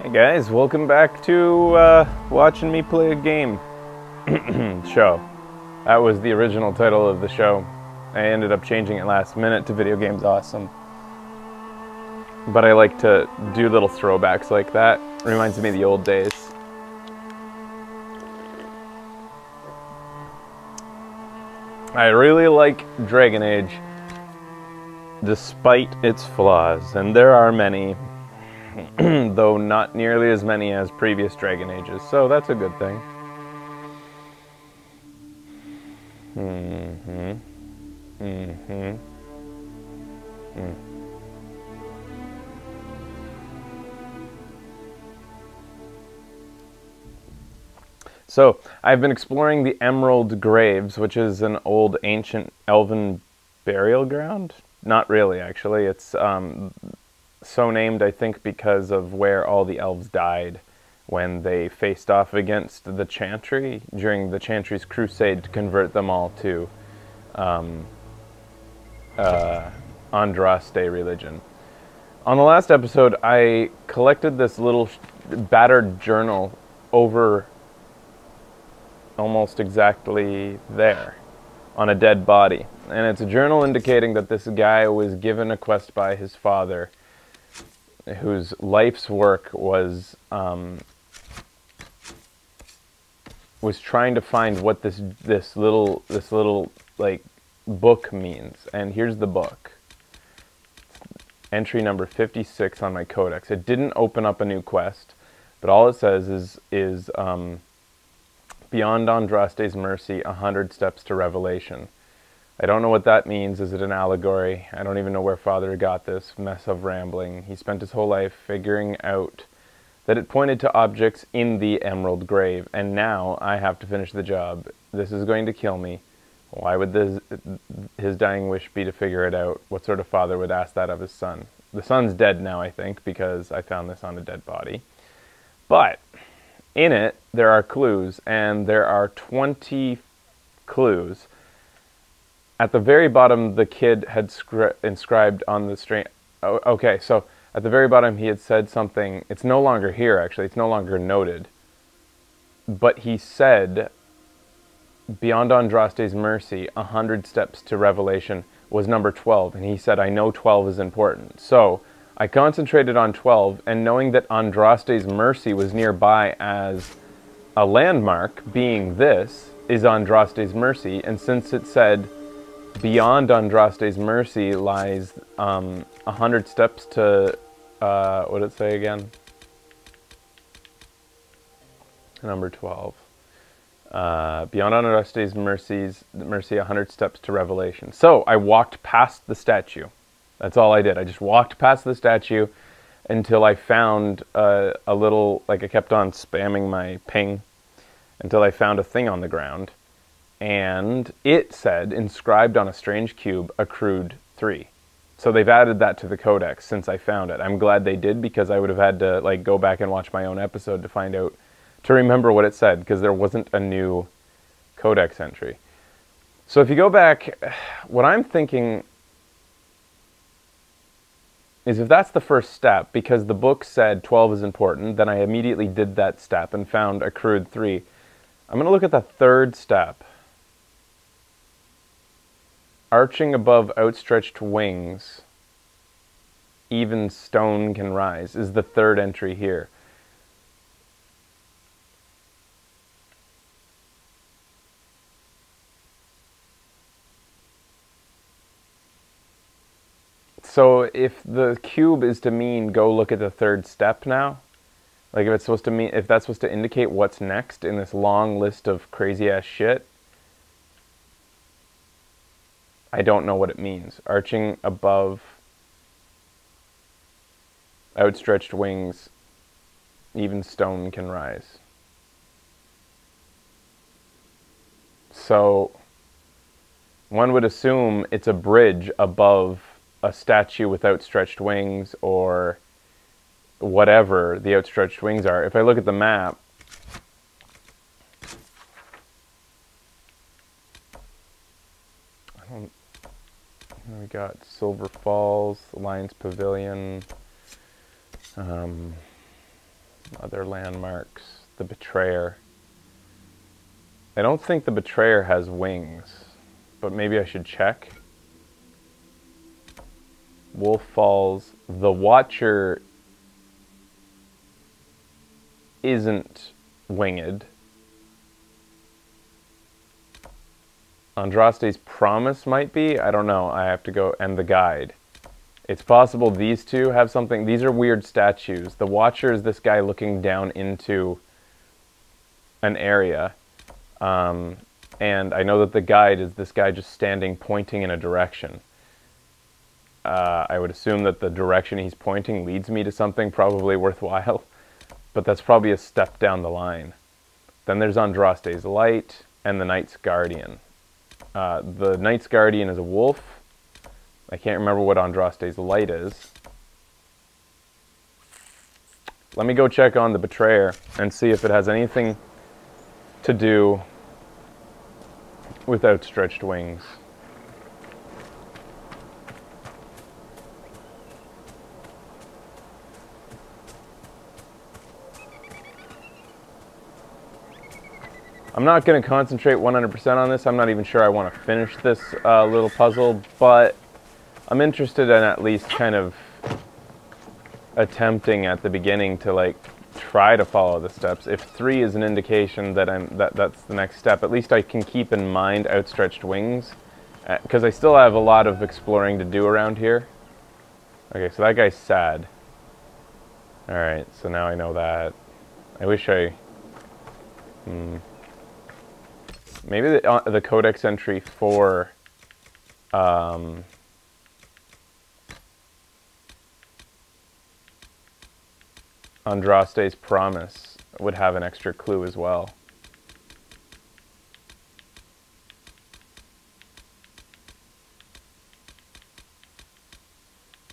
Hey guys, welcome back to watching me play a game show. That was the original title of the show. I ended up changing it last minute to Video Games Awesome. But I like to do little throwbacks like that. Reminds me of the old days. I really like Dragon Age, despite its flaws, and there are many. Though not nearly as many as previous Dragon Ages, so that's a good thing. So, I've been exploring the Emerald Graves, which is an old ancient elven burial ground. Not really, actually. It's so named, I think, because of where all the elves died when they faced off against the Chantry during the Chantry's crusade to convert them all to Andraste religion. On the last episode, I collected this little battered journal over almost exactly there on a dead body. And it's a journal indicating that this guy was given a quest by his father, whose life's work was trying to find what this little like book means. And here's the book. Entry number 56 on my codex. It didn't open up a new quest, but all it says is Beyond Andraste's mercy, 100 steps to revelation. I don't know what that means. Is it an allegory? I don't even know where Father got this mess of rambling. He spent his whole life figuring out that it pointed to objects in the Emerald Grave, and now I have to finish the job. This is going to kill me. Why would his dying wish be to figure it out? What sort of father would ask that of his son? The son's dead now, I think, because I found this on a dead body. But in it, there are clues, and there are 20 clues. At the very bottom, the kid had inscribed on the string. Oh, okay, so at the very bottom, he had said something. It's no longer here, actually. It's no longer noted. But he said, Beyond Andraste's mercy, 100 steps to revelation was number 12. And he said, I know 12 is important. So I concentrated on 12, and knowing that Andraste's mercy was nearby as a landmark, being this, is Andraste's mercy, and since it said, Beyond Andraste's mercy lies 100 steps to, what did it say again? Number 12. Beyond Andraste's mercy, 100 steps to revelation. So I walked past the statue. That's all I did. I just walked past the statue until I found a little, like I kept on spamming my ping until I found a thing on the ground. And it said, inscribed on a strange cube, accrued 3. So they've added that to the codex since I found it. I'm glad they did, because I would have had to like go back and watch my own episode to find out, to remember what it said, because there wasn't a new codex entry. So if you go back, what I'm thinking is if that's the first step, because the book said 12 is important, then I immediately did that step and found accrued 3. I'm going to look at the third step. Arching above outstretched wings, even stone can rise, is the third entry here. So if the cube is to mean go look at the third step now, like if it's supposed to mean, if that's supposed to indicate what's next in this long list of crazy ass shit, I don't know what it means. Arching above outstretched wings, even stone can rise. So one would assume it's a bridge above a statue with outstretched wings, or whatever the outstretched wings are. If I look at the map, we got Silver Falls, Lions Pavilion, Other landmarks. The Betrayer. I don't think the Betrayer has wings, but maybe I should check. Wolf Falls. The Watcher isn't winged. Andraste's Promise might be. I don't know. I have to go. And the Guide. It's possible these two have something. These are weird statues. The Watcher is this guy looking down into an area. And I know that the Guide is this guy just standing pointing in a direction. I would assume that the direction he's pointing leads me to something probably worthwhile. But that's probably a step down the line. Then there's Andraste's Light and the Knight's Guardian. The Knight's Guardian is a wolf. I can't remember what Andraste's Light is. Let me go check on the Betrayer and see if it has anything to do with outstretched wings. I'm not going to concentrate 100% on this. I'm not even sure I want to finish this little puzzle, but I'm interested in at least kind of attempting at the beginning to like try to follow the steps. If 3 is an indication that that's the next step, at least I can keep in mind outstretched wings, because I still have a lot of exploring to do around here. Okay, so that guy's sad. Alright, so now I know that. I wish I... Maybe the codex entry for Andraste's Promise would have an extra clue as well.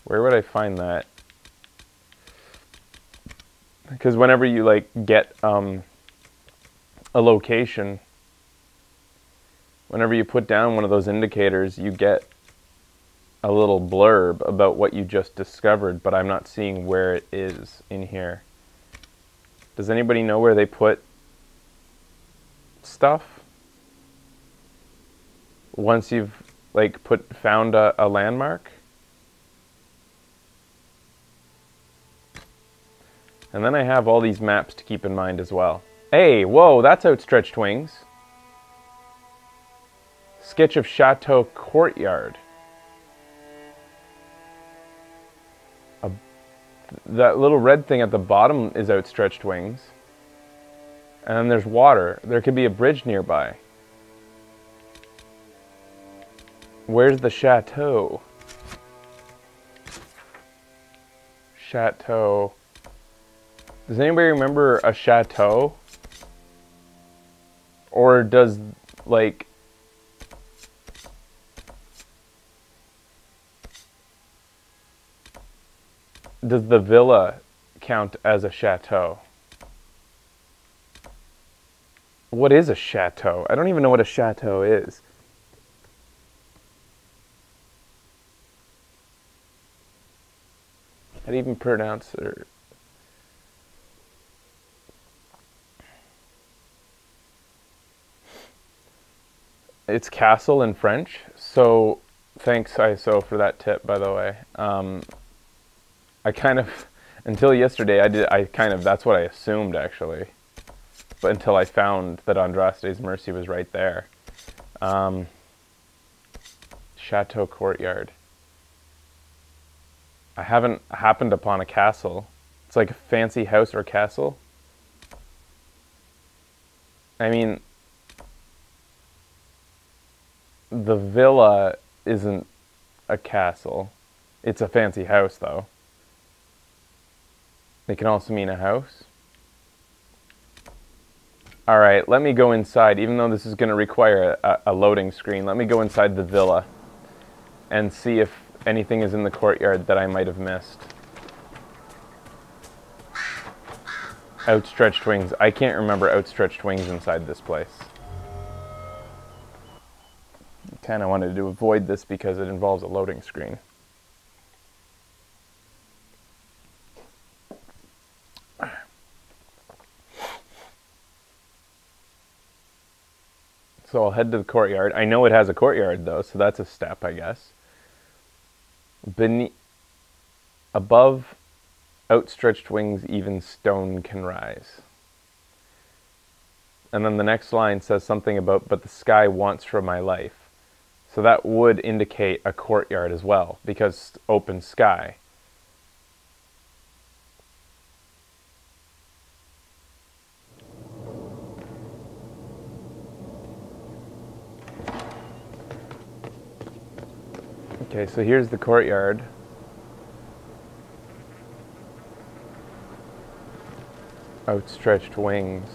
Where would I find that? Because whenever you like get a location, whenever you put down one of those indicators, you get a little blurb about what you just discovered, but I'm not seeing where it is in here. Does anybody know where they put stuff? Once you've like found a landmark? And then I have all these maps to keep in mind as well. Hey, whoa, that's outstretched wings. Sketch of Chateau Courtyard. That little red thing at the bottom is outstretched wings. And then there's water. There could be a bridge nearby. Where's the chateau? Chateau. Does anybody remember a chateau? Or does, like... Does the villa count as a chateau? What is a chateau? I don't even know what a chateau is. How do you even pronounce it? It's castle in French. So thanks ISO for that tip, by the way. I kind of, until yesterday, that's what I assumed, actually. But until I found that Andraste's Mercy was right there. Chateau Courtyard. I haven't happened upon a castle. It's like a fancy house or castle. I mean, the villa isn't a castle. It's a fancy house, though. They can also mean a house. Alright, let me go inside. Even though this is going to require a loading screen, let me go inside the villa and see if anything is in the courtyard that I might have missed. Outstretched wings. I can't remember outstretched wings inside this place. Kind of wanted to avoid this because it involves a loading screen. So I'll head to the courtyard. I know it has a courtyard, though, so that's a step, I guess. Above outstretched wings, even stone can rise. And then the next line says something about, but the sky wants for my life. So that would indicate a courtyard as well, because open sky. Okay, so here's the courtyard. Outstretched wings.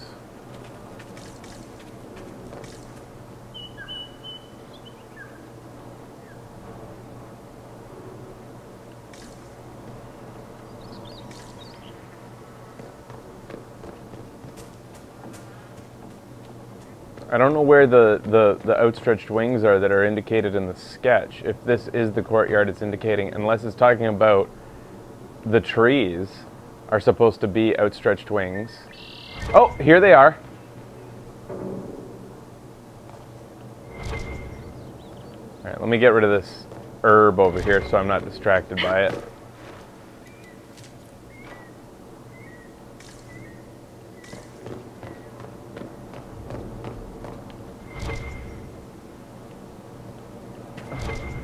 I don't know where the outstretched wings are that are indicated in the sketch. If this is the courtyard it's indicating, unless it's talking about the trees are supposed to be outstretched wings. Oh, here they are. Alright, let me get rid of this herb over here so I'm not distracted by it.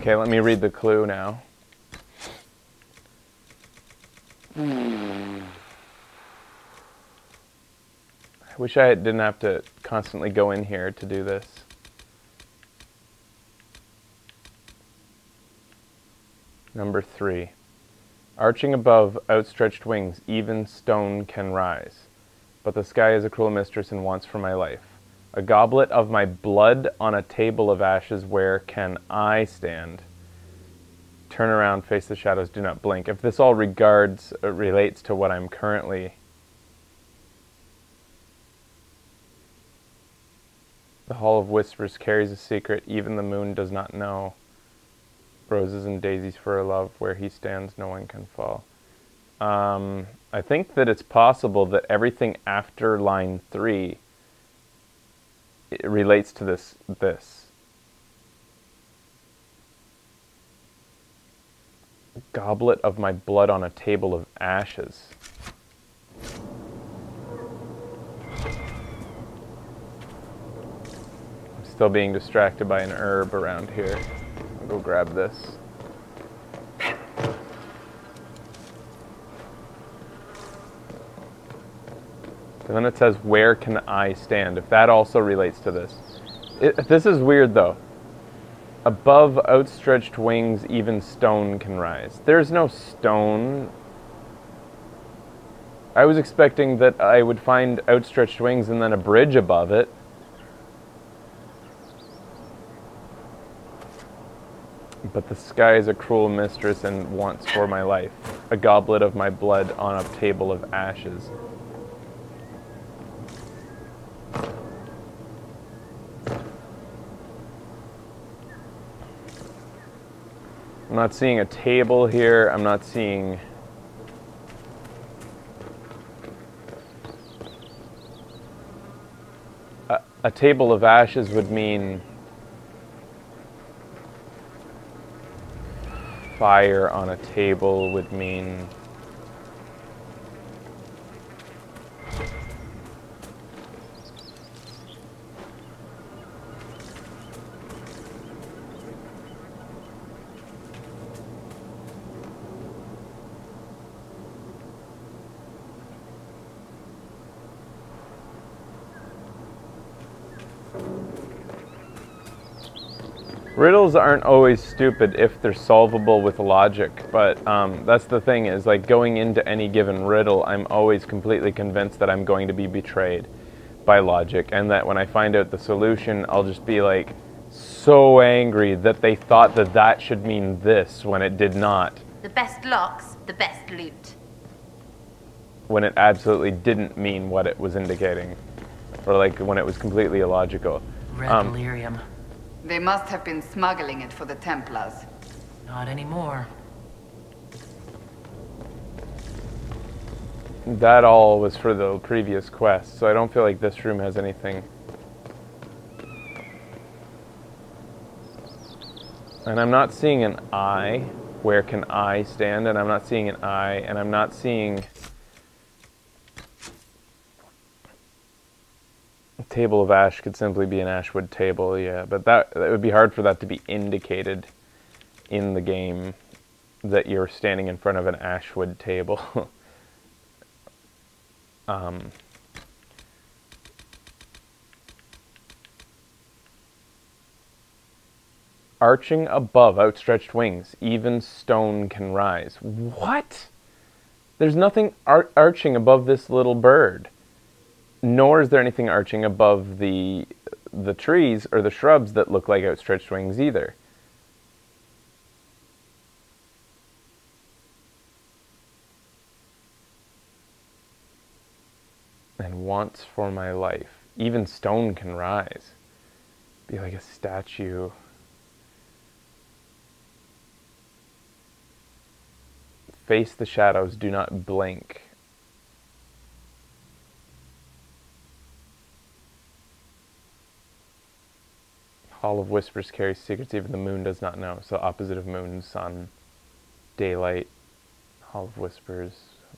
Okay, let me read the clue now. I wish I didn't have to constantly go in here to do this. Number 3. Arching above outstretched wings, even stone can rise. But the sky is a cruel mistress and wants for my life. A goblet of my blood on a table of ashes, where can I stand? Turn around, face the shadows, do not blink. If this all relates to what I'm currently... The Hall of Whispers carries a secret, even the moon does not know. Roses and daisies for a love, where he stands no one can fall. I think that it's possible that everything after line 3 it relates to this. Goblet of my blood on a table of ashes. I'm still being distracted by an herb around here. I'll go grab this. And then it says, where can I stand? If that also relates to this. This is weird though. Above outstretched wings, even stone can rise. There's no stone. I was expecting that I would find outstretched wings and then a bridge above it. But the sky is a cruel mistress and wants for my life. A goblet of my blood on a table of ashes. I'm not seeing a table here. I'm not seeing... A table of ashes would mean fire on a table would mean... Riddles aren't always stupid if they're solvable with logic, but that's the thing is, like, going into any given riddle, I'm always completely convinced that I'm going to be betrayed by logic, and that when I find out the solution, I'll just be like so angry that they thought that that should mean this when it did not. The best locks, the best loot. When it absolutely didn't mean what it was indicating, or like when it was completely illogical. Red delirium. They must have been smuggling it for the Templars. Not anymore. That all was for the previous quest, so I don't feel like this room has anything And I'm not seeing an eye. Where can I stand? And I'm not seeing an eye. And I'm not seeing a table of ash could simply be an ashwood table, yeah. But that would be hard for that to be indicated in the game that you're standing in front of an ashwood table. Arching above outstretched wings, even stone can rise. What? There's nothing arching above this little bird. Nor is there anything arching above the trees or the shrubs that look like outstretched wings either. And wants for my life. Even stone can rise. Be like a statue. Face the shadows, do not blink. Hall of Whispers carries secrets even the moon does not know. So opposite of moon, sun, daylight, Hall of Whispers,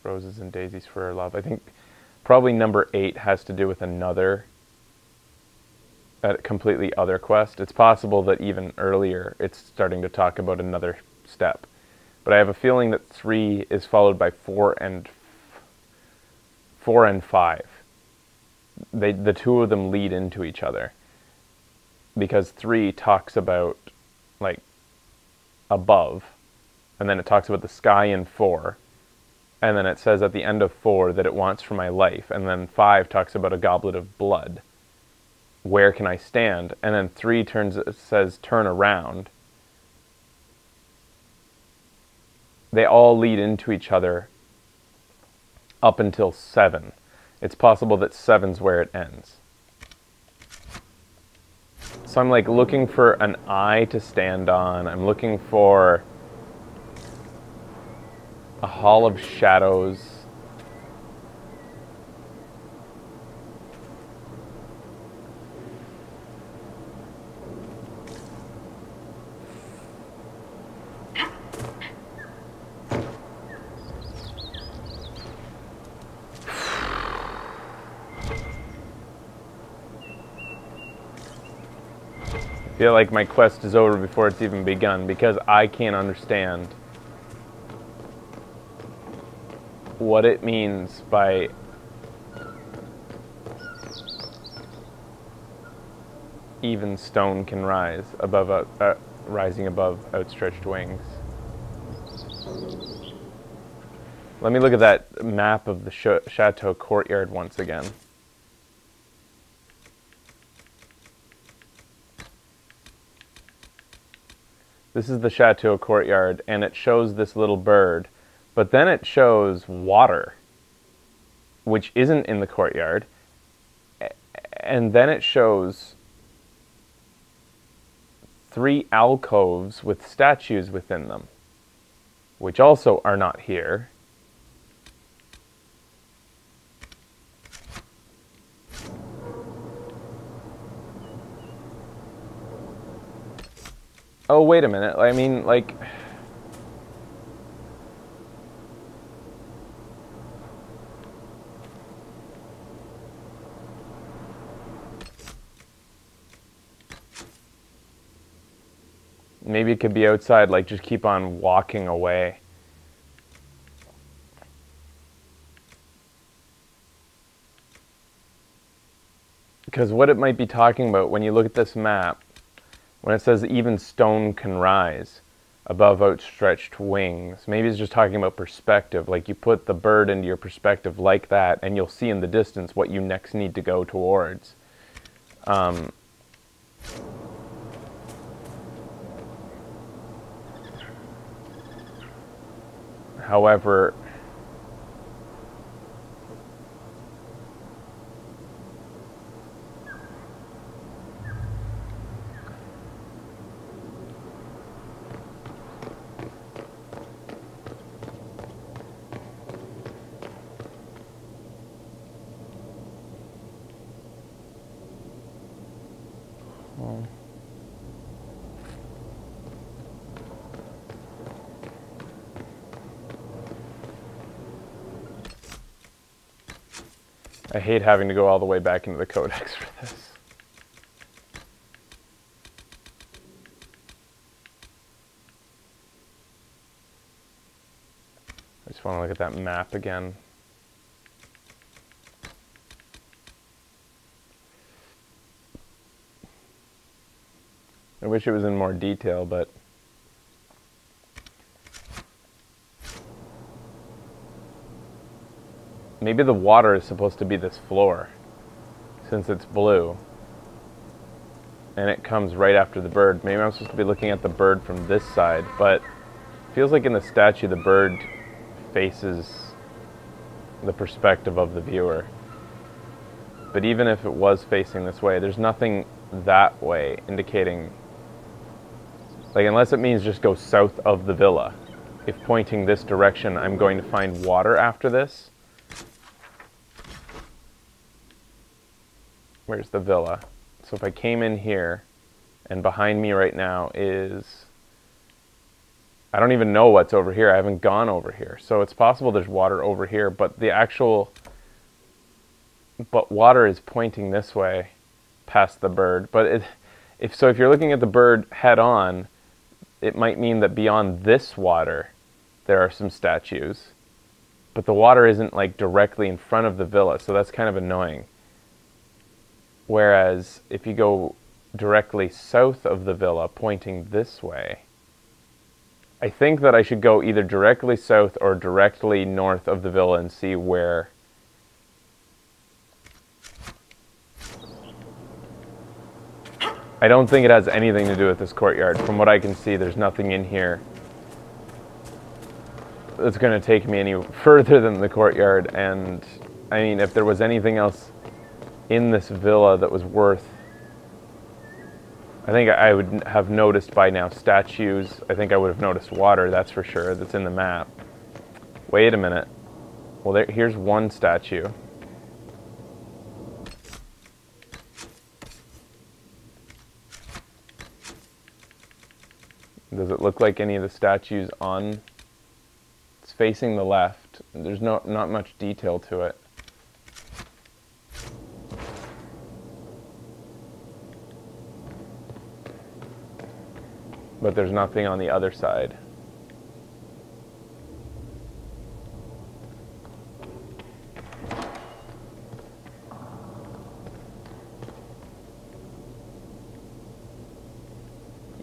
roses and daisies for our love. I think probably number 8 has to do with a completely other quest. It's possible that even earlier it's starting to talk about another step. But I have a feeling that 3 is followed by 4 and 5. The two of them lead into each other. Because 3 talks about, like, above, and then it talks about the sky in 4, and then it says at the end of 4 that it wants for my life, and then 5 talks about a goblet of blood. Where can I stand? And then 3 says turn around. They all lead into each other up until 7. It's possible that 7's where it ends. So I'm like looking for an eye to stand on. I'm looking for a hall of shadows. I feel like my quest is over before it's even begun because I can't understand what it means by even stone can rise above rising above outstretched wings. Let me look at that map of the chateau courtyard once again. This is the chateau courtyard, and it shows this little bird, but then it shows water, which isn't in the courtyard, and then it shows 3 alcoves with statues within them, which also are not here. Oh, wait a minute. I mean, like... Maybe it could be outside, like, just keep on walking away. Because what it might be talking about when you look at this map, when it says even stone can rise above outstretched wings, maybe it's just talking about perspective. Like you put the bird into your perspective like that, and you'll see in the distance what you next need to go towards. However, I hate having to go all the way back into the codex for this. I just want to look at that map again. I wish it was in more detail, but maybe the water is supposed to be this floor, since it's blue. And it comes right after the bird. Maybe I'm supposed to be looking at the bird from this side, but it feels like in the statue the bird faces the perspective of the viewer. But even if it was facing this way, there's nothing that way indicating, like, unless it means just go south of the villa. If pointing this direction, I'm going to find water after this. Where's the villa? So if I came in here, and behind me right now is, I don't even know what's over here. I haven't gone over here. So it's possible there's water over here, but water is pointing this way past the bird. But if you're looking at the bird head on, it might mean that beyond this water there are some statues, but the water isn't like directly in front of the villa, so that's kind of annoying. Whereas if you go directly south of the villa pointing this way, I think that I should go either directly south or directly north of the villa and see where. I don't think it has anything to do with this courtyard. From what I can see, there's nothing in here that's going to take me any further than the courtyard. And I mean, if there was anything else in this villa that was worth, I think I would have noticed by now statues. I think I would have noticed water, that's for sure, that's in the map. Wait a minute. Well, here's one statue. Does it look like any of the statues on? It's facing the left. There's not much detail to it. But there's nothing on the other side.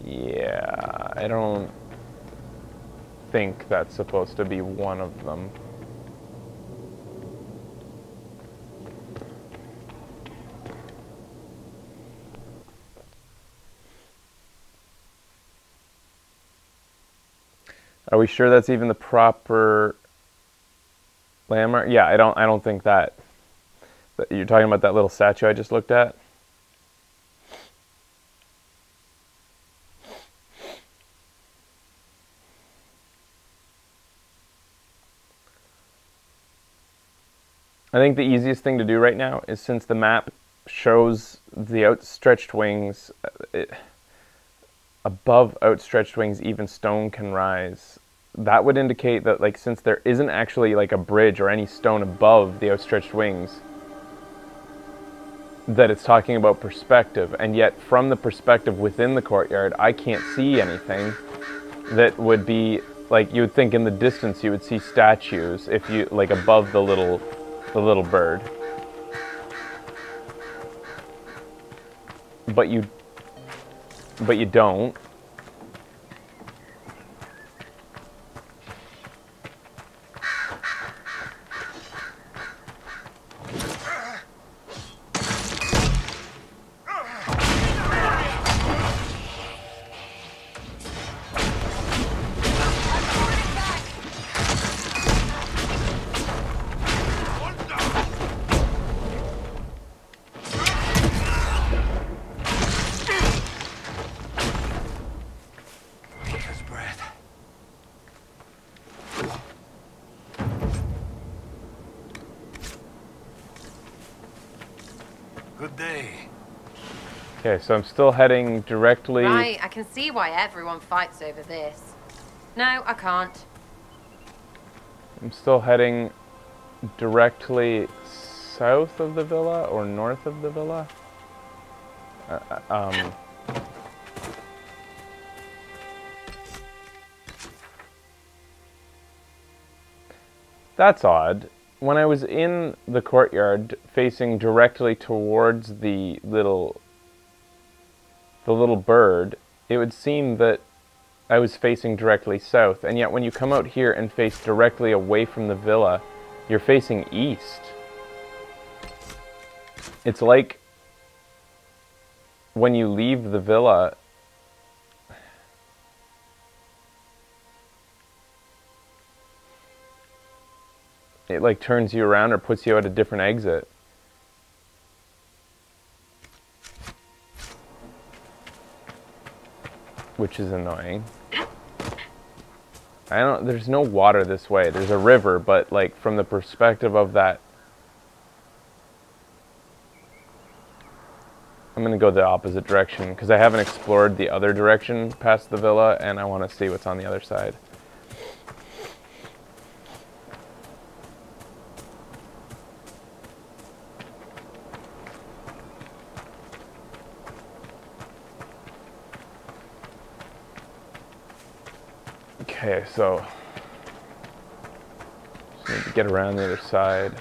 Yeah, I don't think that's supposed to be one of them. Are we sure that's even the proper landmark? Yeah, I don't think that. You're talking about that little statue I just looked at? I think the easiest thing to do right now is, since the map shows the outstretched wings, above outstretched wings even stone can rise. That would indicate that, like, since there isn't actually like a bridge or any stone above the outstretched wings, that it's talking about perspective. And yet from the perspective within the courtyard, I can't see anything that would be, like, you would think in the distance you would see statues if you, like, above the little bird. But you don't. Good day. Okay, so I'm still heading directly... Right, I can see why everyone fights over this. No, I can't. I'm still heading directly south of the villa or north of the villa. That's odd. When I was in the courtyard facing directly towards the little bird, it would seem that I was facing directly south, and yet when you come out here and face directly away from the villa, you're facing east. It's like when you leave the villa, it like turns you around or puts you at a different exit. Which is annoying. There's no water this way. There's a river, but like from the perspective of that, I'm gonna go the opposite direction because I haven't explored the other direction past the villa and I want to see what's on the other side. Okay, so just need to get around the other side.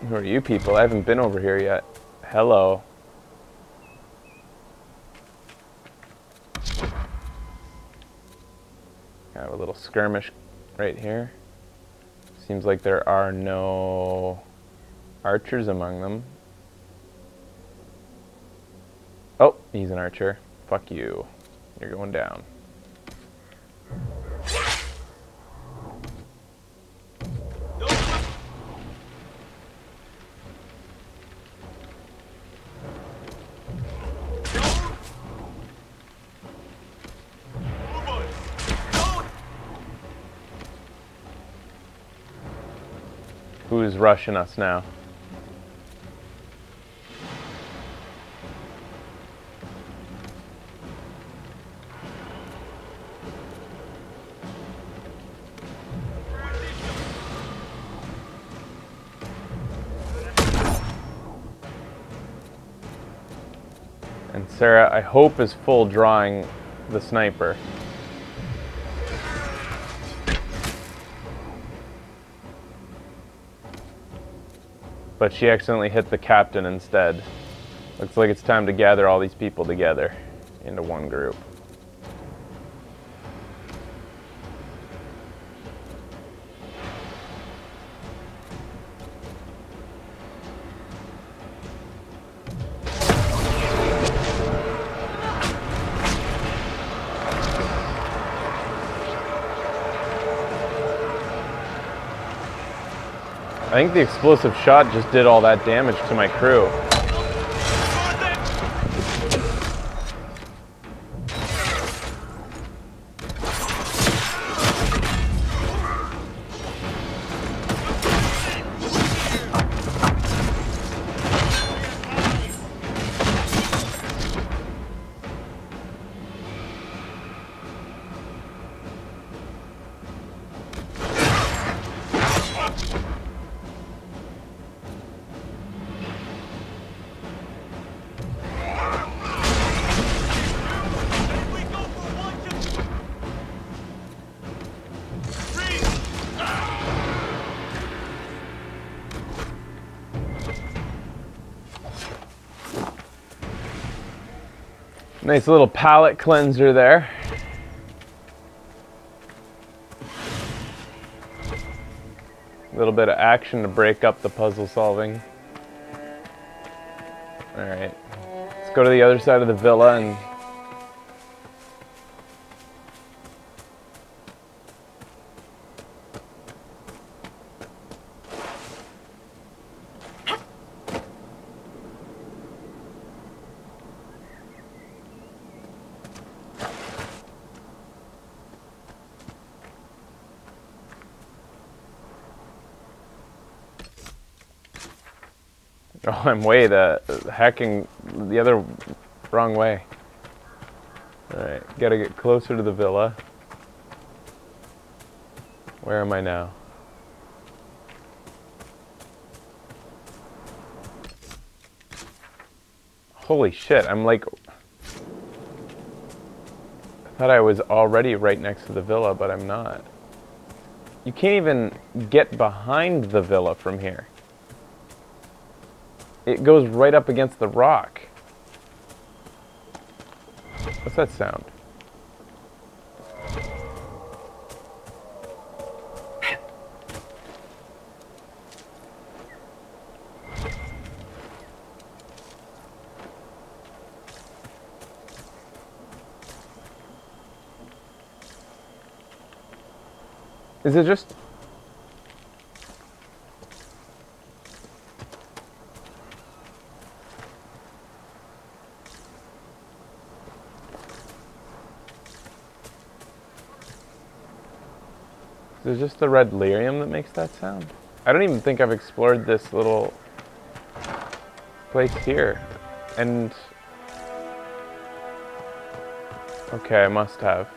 Who are you people? I haven't been over here yet. Hello. I have a little skirmish right here. Seems like there are no archers among them. Oh, he's an archer. Fuck you. You're going down. Who's rushing us now? And Sarah, I hope, is full drawing the sniper. But she accidentally hit the captain instead. Looks like it's time to gather all these people together into one group. I think the explosive shot just did all that damage to my crew. Nice little palate cleanser there. A little bit of action to break up the puzzle solving. Alright, let's go to the other side of the villa and oh, I'm way the hacking the other wrong way. Alright, gotta get closer to the villa. Where am I now? Holy shit, I'm like... I thought I was already right next to the villa, but I'm not. You can't even get behind the villa from here. It goes right up against the rock. What's that sound? Is it just... Is it just the red lyrium that makes that sound? I don't even think I've explored this little place here. And... Okay, I must have.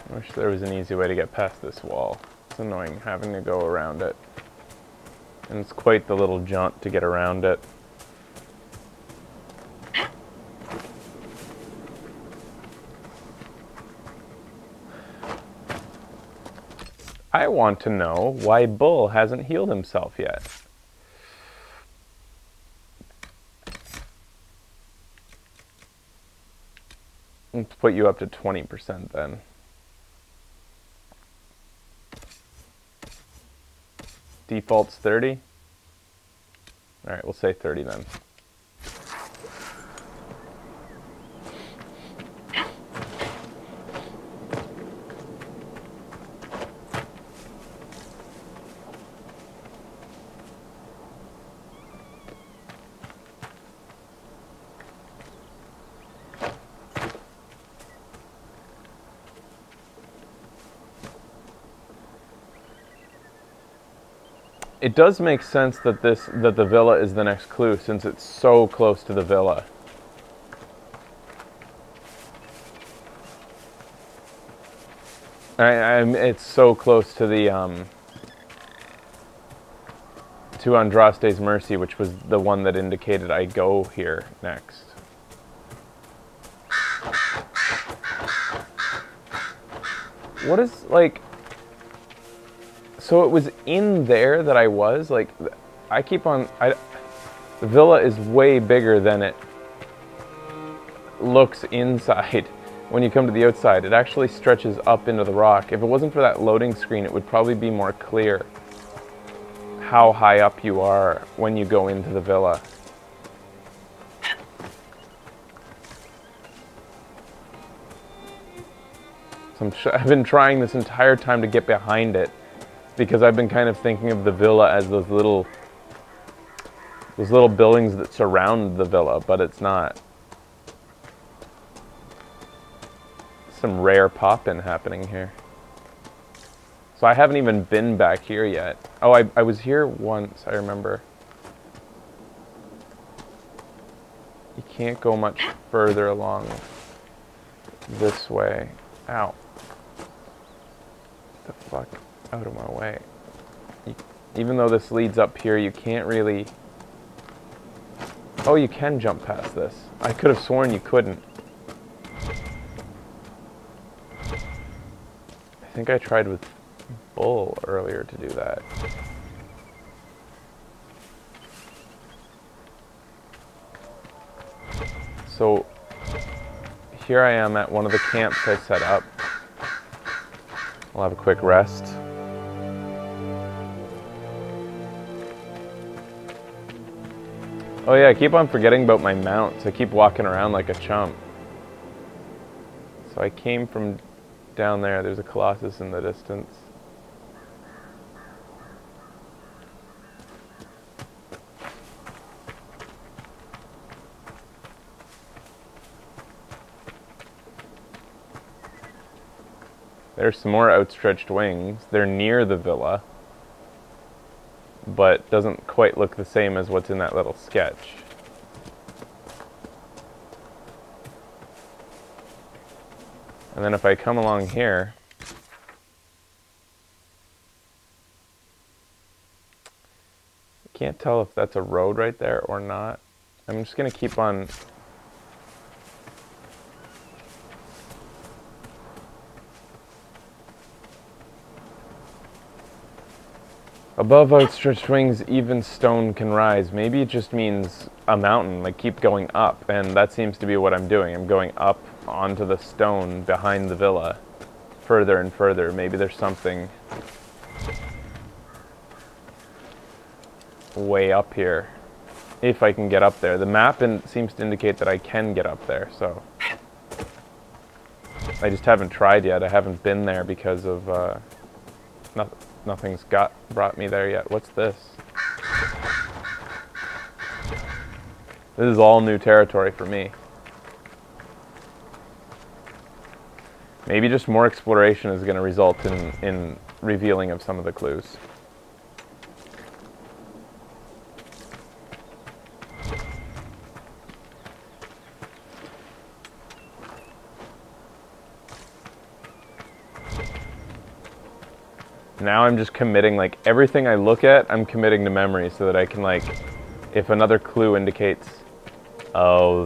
I wish there was an easy way to get past this wall. It's annoying having to go around it. And it's quite the little jaunt to get around it. I want to know why Bull hasn't healed himself yet. Let's put you up to 20% then. Default's 30? Alright, we'll say 30 then. It does make sense that the villa is the next clue, since it's so close to the villa. It's so close to the to Andraste's Mercy, which was the one that indicated I go here next. What is, like... So it was in there that I was, like, I keep on, the villa is way bigger than it looks inside. When you come to the outside, it actually stretches up into the rock. If it wasn't for that loading screen, it would probably be more clear how high up you are when you go into the villa. So I've been trying this entire time to get behind it, because I've been kind of thinking of the villa as those little buildings that surround the villa, but it's not. Some rare pop-in happening here. So I haven't even been back here yet. Oh, I was here once, I remember. You can't go much further along this way. Ow. What the fuck? Out of my way. Even though this leads up here, you can't really... Oh, you can jump past this. I could have sworn you couldn't. I think I tried with Bull earlier to do that. So, here I am at one of the camps I set up. I'll have a quick rest. Oh yeah, I keep on forgetting about my mounts. I keep walking around like a chump. So I came from down there. There's a Colossus in the distance. There's some more outstretched wings. They're near the villa, but doesn't quite look the same as what's in that little sketch. And then if I come along here, I can't tell if that's a road right there or not. I'm just going to keep on. Above outstretched wings, even stone can rise. Maybe it just means a mountain, like keep going up, and that seems to be what I'm doing. I'm going up onto the stone behind the villa, further and further. Maybe there's something way up here, if I can get up there. The map seems to indicate that I can get up there, so I just haven't tried yet. I haven't been there because of nothing's brought me there yet. What's this? This is all new territory for me. Maybe just more exploration is going to result in revealing of some of the clues. Now I'm just committing, like, everything I look at, I'm committing to memory so that I can, like, if another clue indicates, oh,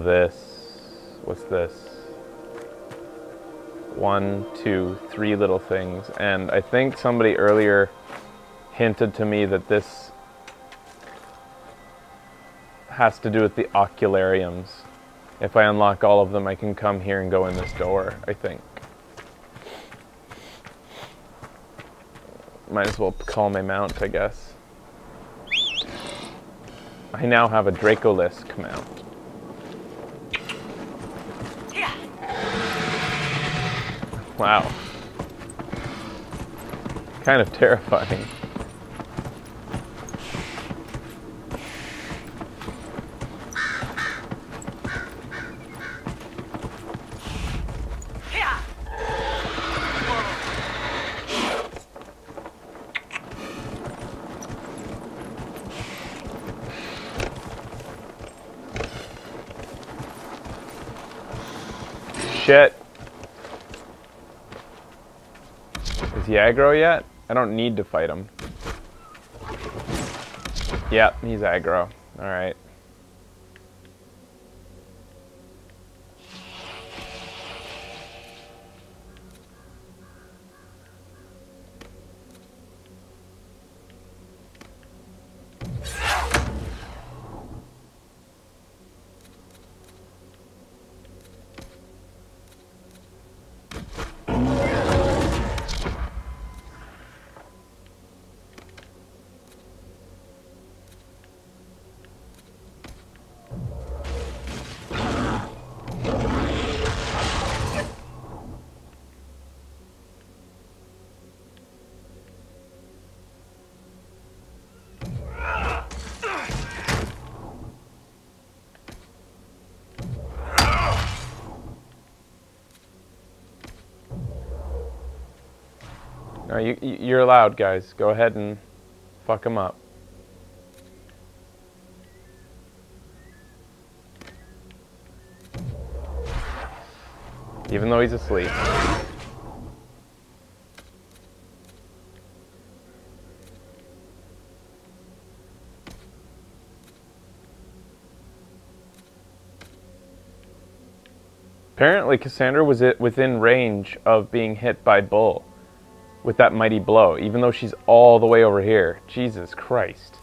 what's this? 1, 2, 3 little things. And I think somebody earlier hinted to me that this has to do with the oculariums. If I unlock all of them, I can come here and go in this door, I think. Might as well call my mount, I guess. I now have a Dracolisk mount. Wow. Kind of terrifying. Shit. Is he aggro yet? I don't need to fight him. Yep, he's aggro. Alright. No, you're allowed, guys. Go ahead and fuck him up. Even though he's asleep. Apparently, Cassandra was within range of being hit by Bull with that mighty blow, even though she's all the way over here. Jesus Christ.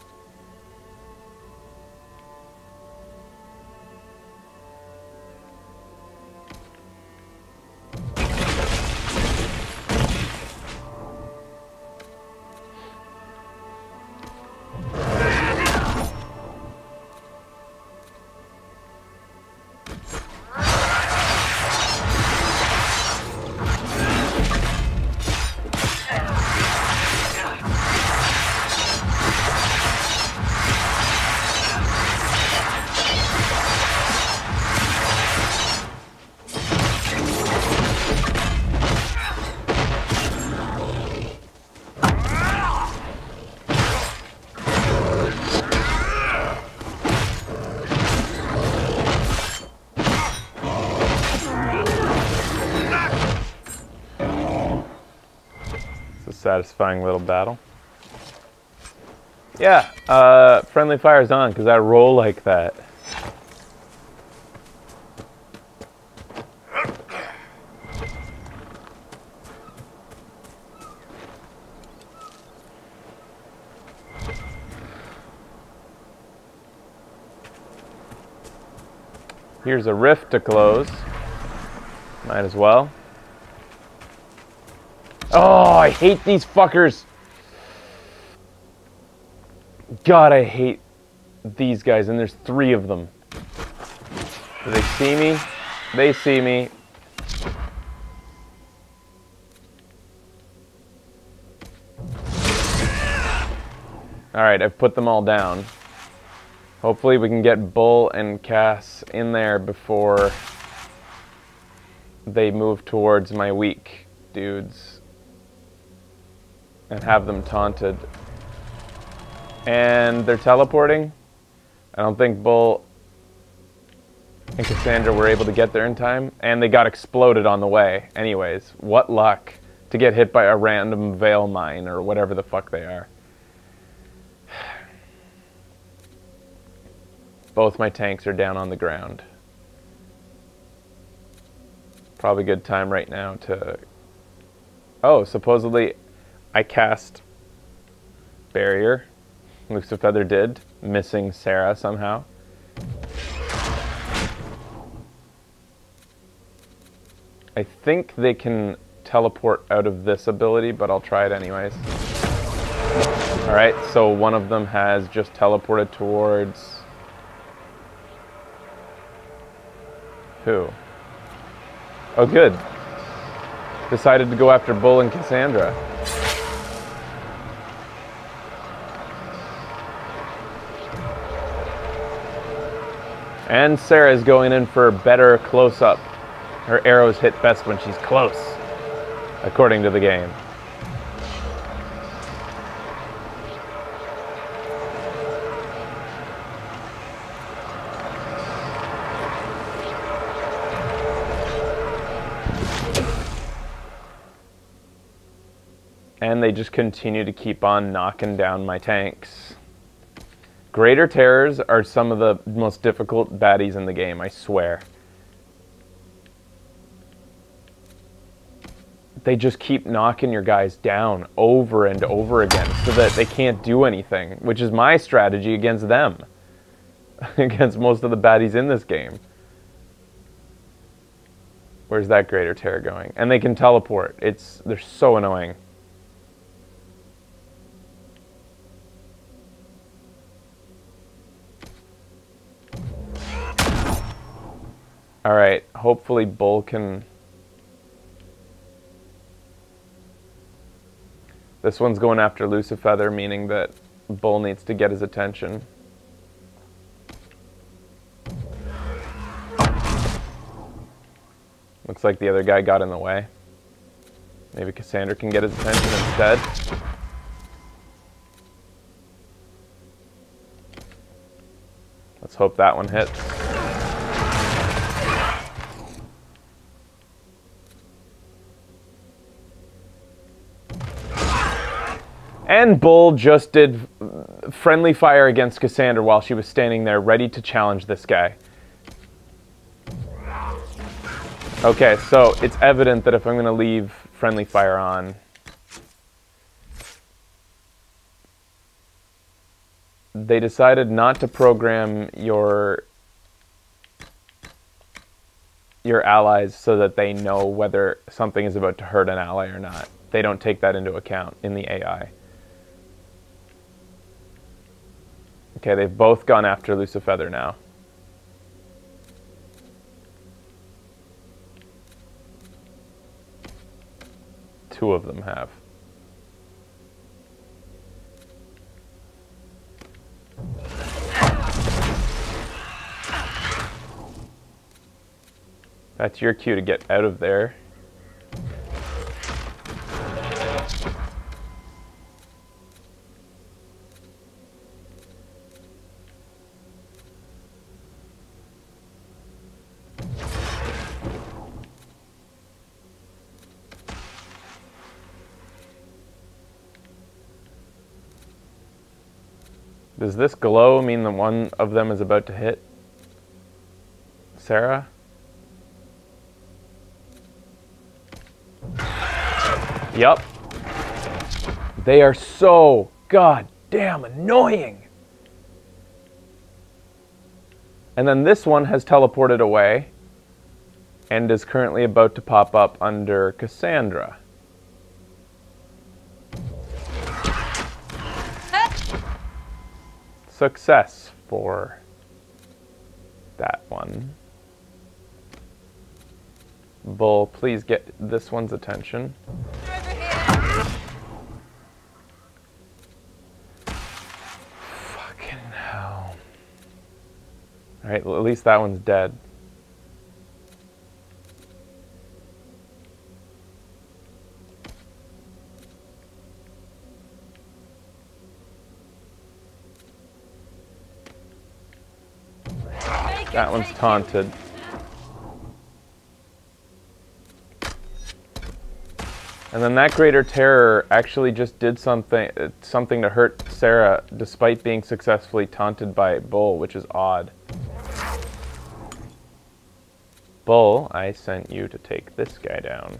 satisfying little battle. Yeah, friendly fire's on because I roll like that. Here's a rift to close. Might as well. Oh, I hate these fuckers. God, I hate these guys, and there's 3 of them. Do they see me? They see me. Alright, I've put them all down. Hopefully we can get Bull and Cass in there before they move towards my weak dudes and have them taunted. And they're teleporting. I don't think Bull and Cassandra were able to get there in time, and they got exploded on the way. Anyways, what luck to get hit by a random veil mine or whatever the fuck they are. Both my tanks are down on the ground. Probably a good time right now to... Oh, supposedly I cast Barrier. Lucifeather did, missing Sarah somehow. I think they can teleport out of this ability, but I'll try it anyways. Alright, so one of them has just teleported towards... Who? Oh, good. Decided to go after Bull and Cassandra. And Sarah's going in for a better close-up. Her arrows hit best when she's close, according to the game. And they just continue to keep on knocking down my tanks. Greater Terrors are some of the most difficult baddies in the game, I swear. They just keep knocking your guys down over and over again so that they can't do anything, which is my strategy against them. Against most of the baddies in this game. Where's that Greater Terror going? And they can teleport. They're so annoying. Alright, hopefully Bull can... This one's going after Lucifeather, meaning that Bull needs to get his attention. Looks like the other guy got in the way. Maybe Cassandra can get his attention instead. Let's hope that one hits. And Bull just did friendly fire against Cassandra while she was standing there ready to challenge this guy. Okay, so it's evident that if I'm going to leave friendly fire on, they decided not to program your allies so that they know whether something is about to hurt an ally or not. They don't take that into account in the AI. Okay, they've both gone after Lucifeather now. Two of them have. That's your cue to get out of there. Does this glow mean that one of them is about to hit Sarah? Yup. They are so goddamn annoying. And then this one has teleported away and is currently about to pop up under Cassandra. Success for that one. Bull, please get this one's attention. Fucking hell. Alright, well, at least that one's dead. That one's taunted. And then that Greater Terror actually just did something to hurt Sarah despite being successfully taunted by Bull, which is odd. Bull, I sent you to take this guy down.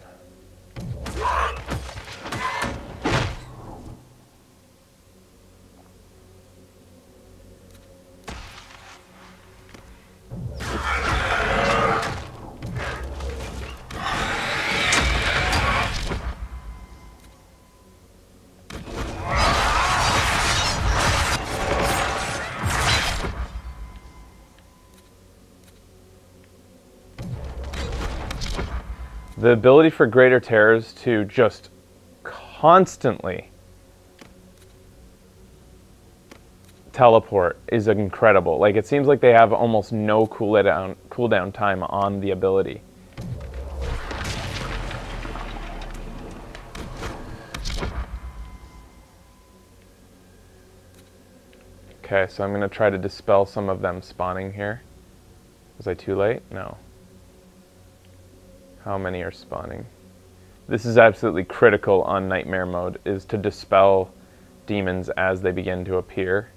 The ability for Greater Terrors to just constantly teleport is incredible. Like, it seems like they have almost no cooldown time on the ability. Okay, so I'm going to try to dispel some of them spawning here. Was I too late? No. How many are spawning? This is absolutely critical on Nightmare mode, is to dispel demons as they begin to appear.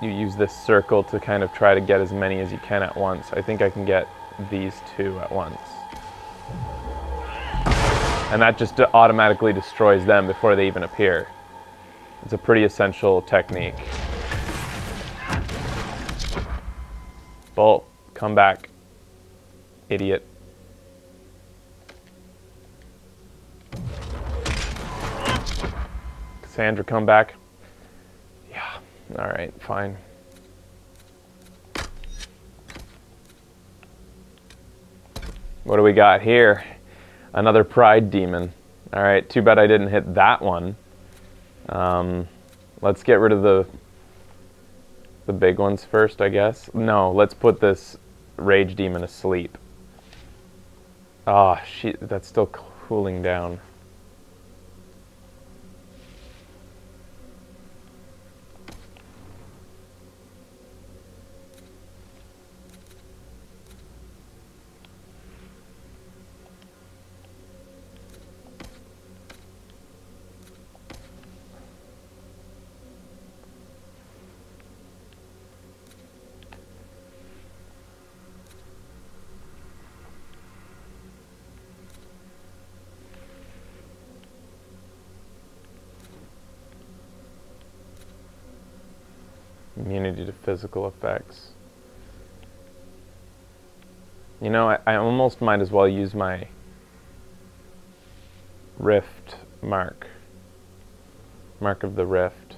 You use this circle to kind of try to get as many as you can at once. I think I can get these two at once. And that just automatically destroys them before they even appear. It's a pretty essential technique. Bolt, come back. Idiot. Cassandra, come back. Yeah, alright, fine. What do we got here? Another pride demon. Alright, too bad I didn't hit that one. Let's get rid of the big ones first, I guess. No, let's put this rage demon asleep. Ah, that's still cooling down. Immunity to physical effects. You know, I almost might as well use my Rift mark. Mark of the Rift.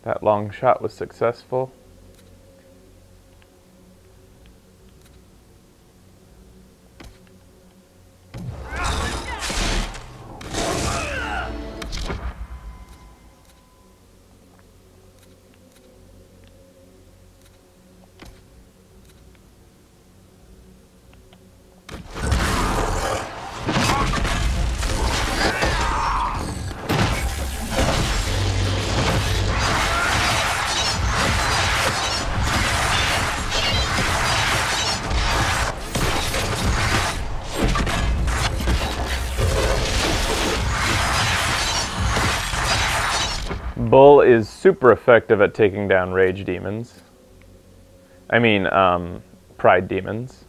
That long shot was successful. Bull is super effective at taking down rage demons. I mean, pride demons.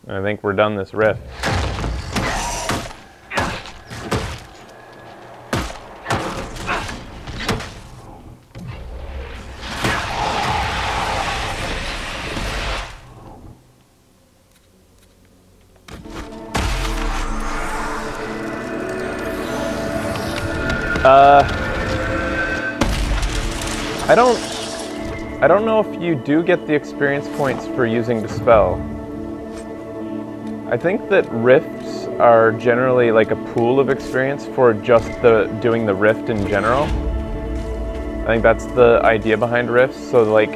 I think we're done this rift. I don't know if you do get the experience points for using Dispel. I think that rifts are generally like a pool of experience for just doing the rift in general. I think that's the idea behind rifts, so like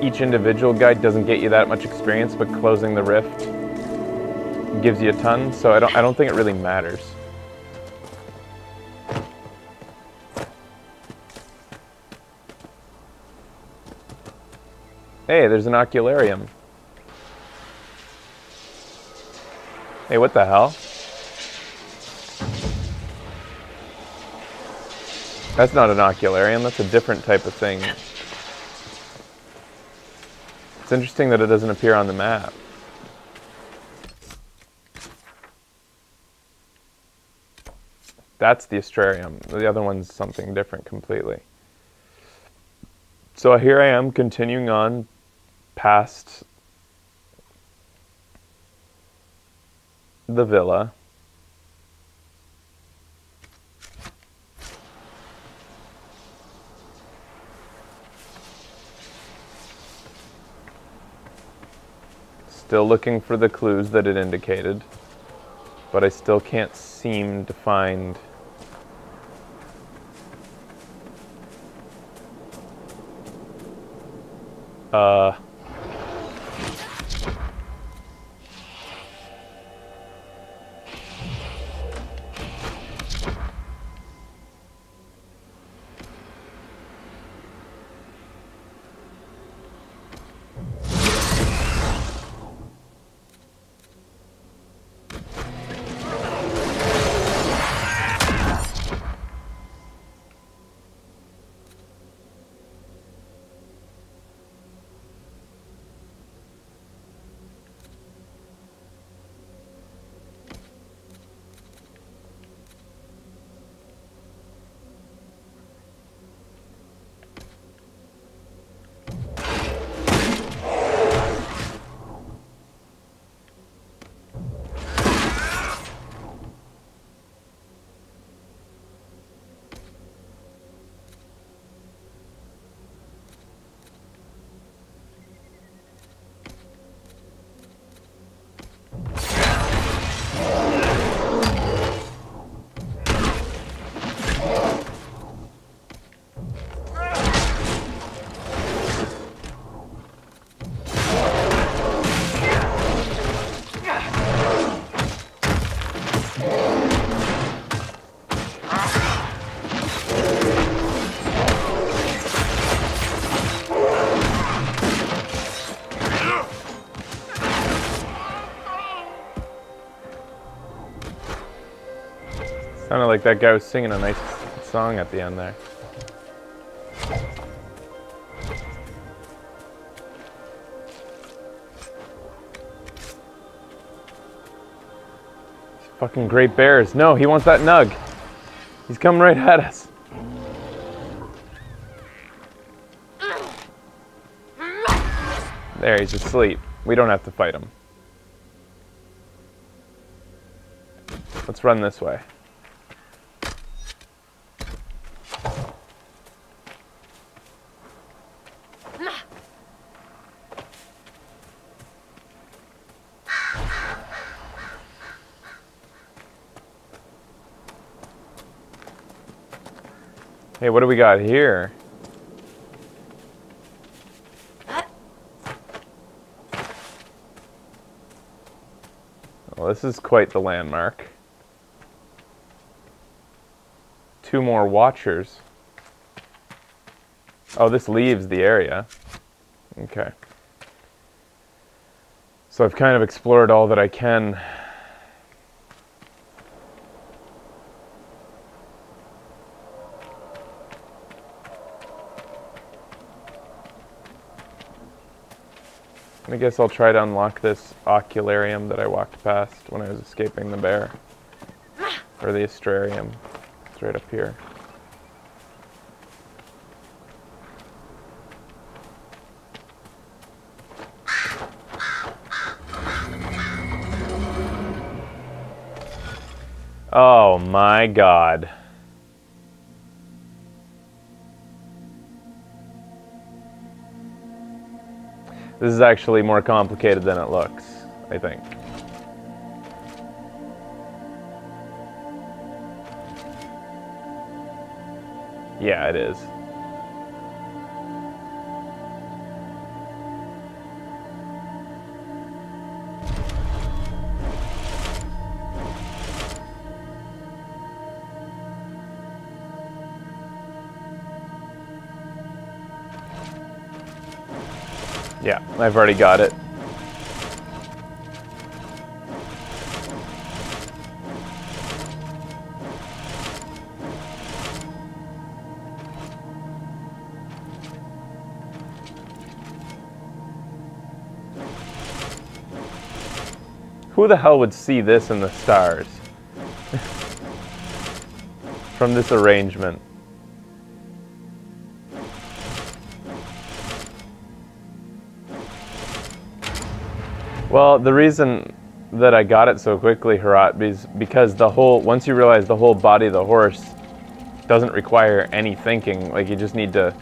each individual guide doesn't get you that much experience, but closing the rift gives you a ton, so I don't think it really matters. Hey, there's an ocularium. Hey, what the hell? That's not an ocularium, that's a different type of thing. It's interesting that it doesn't appear on the map. That's the astrarium. The other one's something different completely. So here I am continuing on past the villa. Still looking for the clues that it indicated, but I still can't seem to find sounded like that guy was singing a nice song at the end there. Fucking great bears. No, he wants that nug. He's coming right at us. There, he's asleep. We don't have to fight him. Let's run this way. Hey, what do we got here? Well, this is quite the landmark. 2 more watchers. Oh, this leaves the area. Okay. So I've kind of explored all that I can. I guess I'll try to unlock this ocularium that I walked past when I was escaping the bear. Or the astrarium. It's right up here. Oh my god. This is actually more complicated than it looks, I think. Yeah, it is. Yeah, I've already got it. Who the hell would see this in the stars? From this arrangement. Well, the reason that I got it so quickly, Herat, is because the whole, once you realize the whole body of the horse doesn't require any thinking, like you just need to,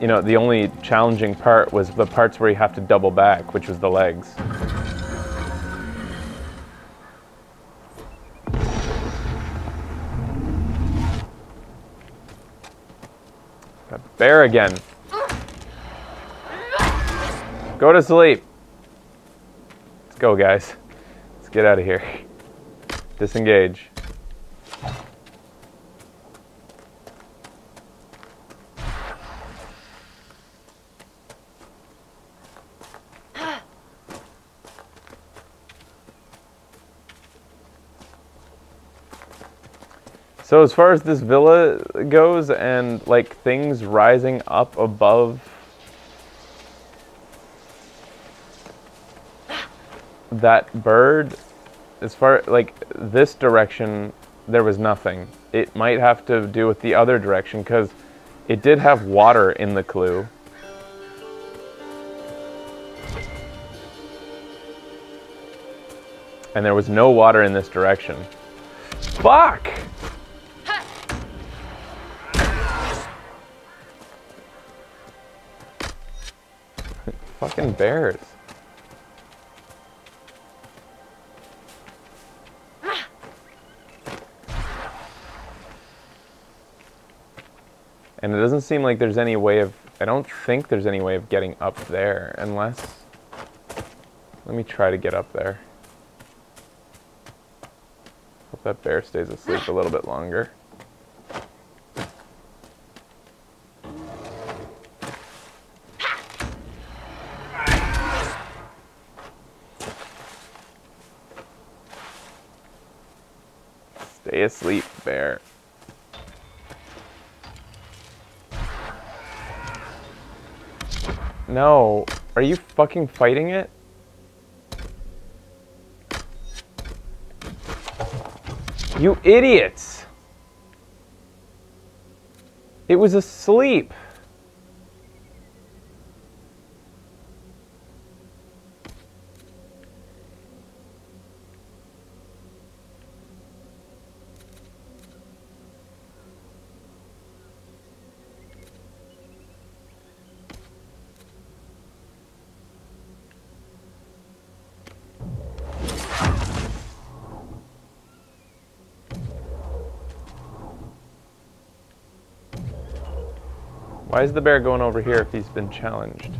you know, the only challenging part was the parts where you have to double back, which was the legs. A bear again. Go to sleep. Let's go, guys. Let's get out of here. Disengage. So as far as this villa goes and like things rising up above that bird, as far like this direction, there was nothing. It might have to do with the other direction because it did have water in the clue. And there was no water in this direction. Fuck! Fucking bears. And it doesn't seem like there's any way of, I don't think there's any way of getting up there unless, let me try to get up there. Hope that bear stays asleep a little bit longer. Stay asleep, bear. No, are you fucking fighting it? You idiots! It was asleep. Why is the bear going over here if he's been challenged?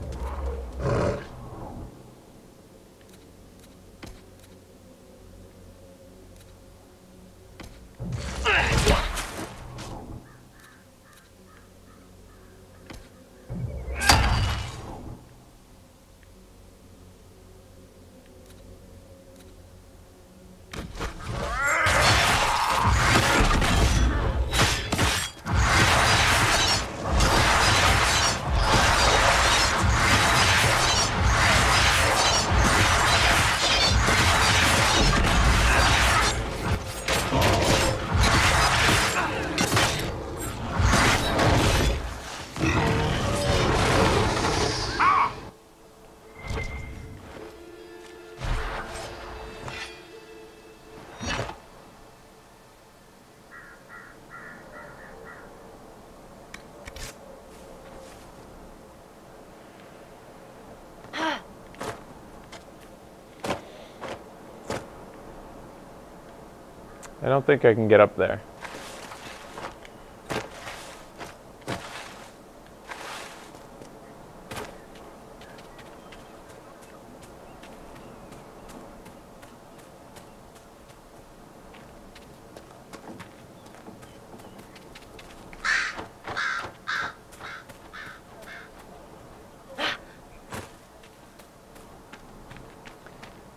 I don't think I can get up there.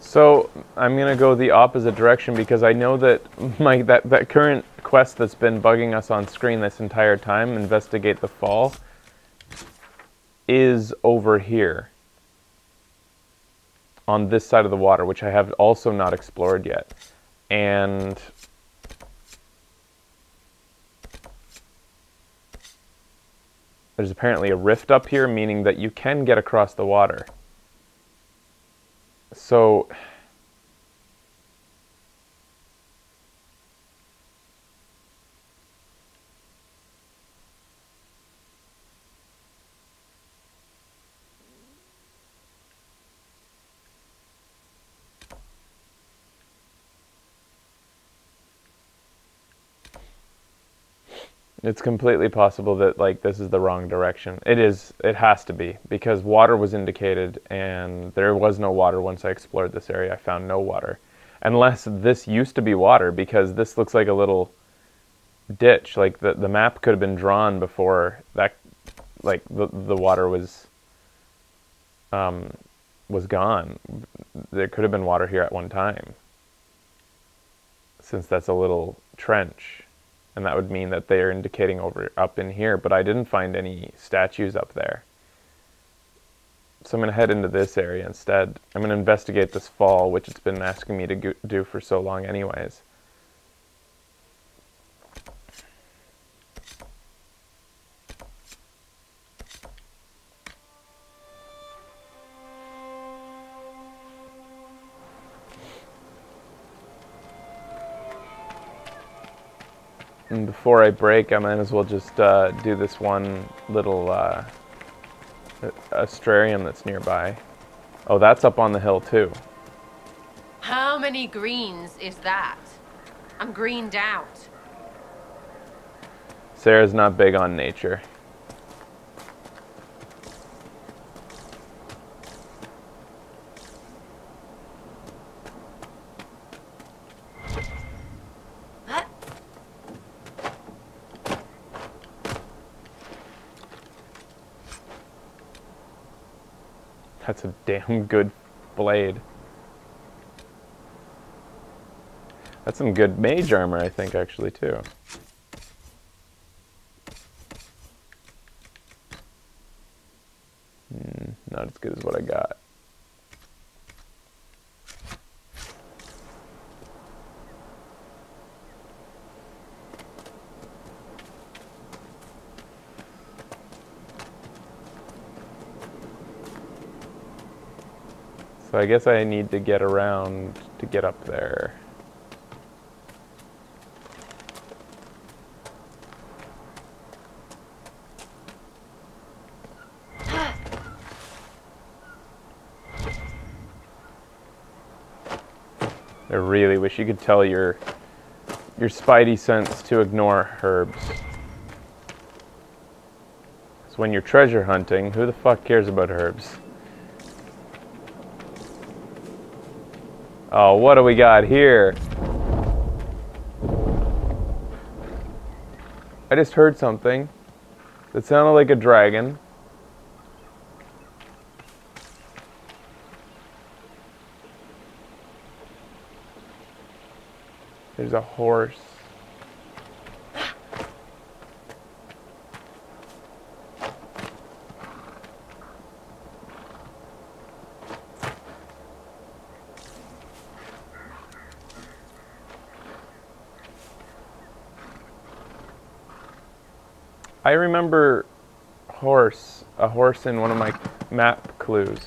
So I'm gonna go the opposite direction because I know that that current quest that's been bugging us on screen this entire time, investigate the fall, is over here on this side of the water, which I have also not explored yet. And there's apparently a rift up here, meaning that you can get across the water. So it's completely possible that like this is the wrong direction. It has to be, because water was indicated and there was no water once I explored this area. I found no water. Unless this used to be water, because this looks like a little ditch. Like the map could have been drawn before that, like the water was gone. There could have been water here at one time, since that's a little trench. And that would mean that they are indicating up in here, but I didn't find any statues up there. So I'm going to head into this area instead. I'm going to investigate this fall, which it's been asking me to do for so long anyways. And before I break, I might as well just do this one little astrarium that's nearby. Oh, that's up on the hill too. How many greens is that? I'm greened out. Sarah's not big on nature. That's a damn good blade. That's some good mage armor, I think, actually, too. Not as good as what I got. So I guess I need to get around to get up there. I really wish you could tell your spidey sense to ignore herbs. So when you're treasure hunting, who the fuck cares about herbs? Oh, what do we got here? I just heard something that sounded like a dragon. There's a horse. I remember a horse in one of my map clues.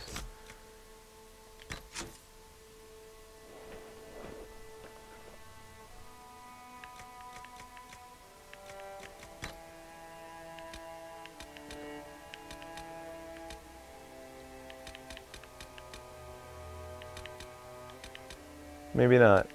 Maybe not.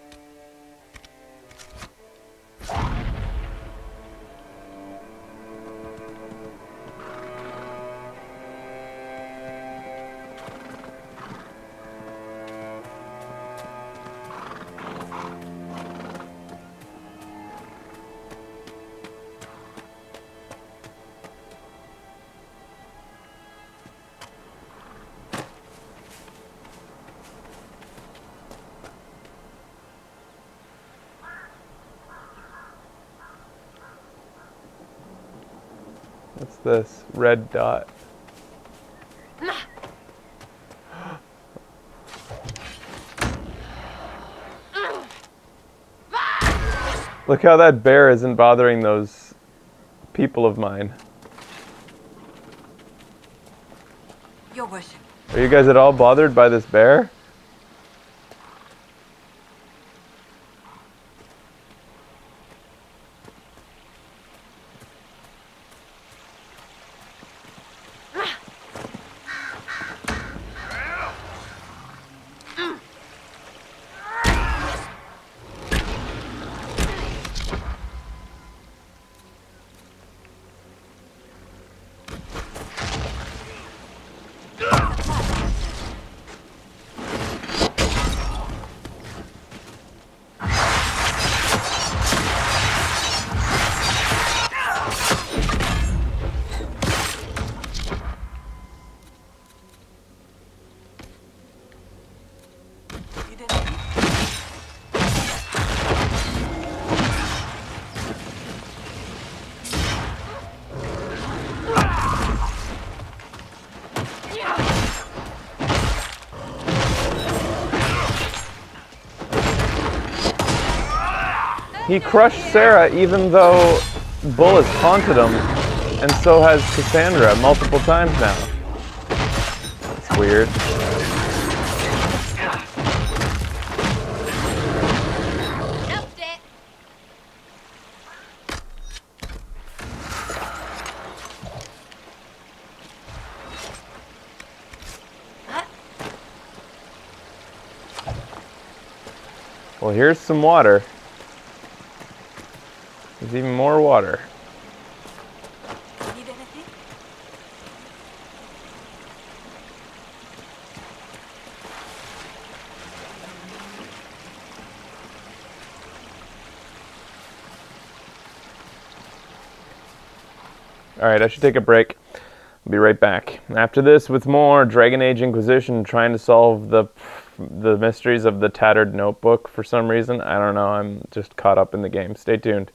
What's this red dot? Look how that bear isn't bothering those people of mine. Your worship. Are you guys at all bothered by this bear? He crushed Sarah even though Bull has taunted him, and so has Cassandra multiple times now. It's weird. Well, here's some water. There's even more water. Need anything? Alright, I should take a break. I'll be right back. After this, with more Dragon Age Inquisition, trying to solve the mysteries of the tattered notebook for some reason. I don't know, I'm just caught up in the game. Stay tuned.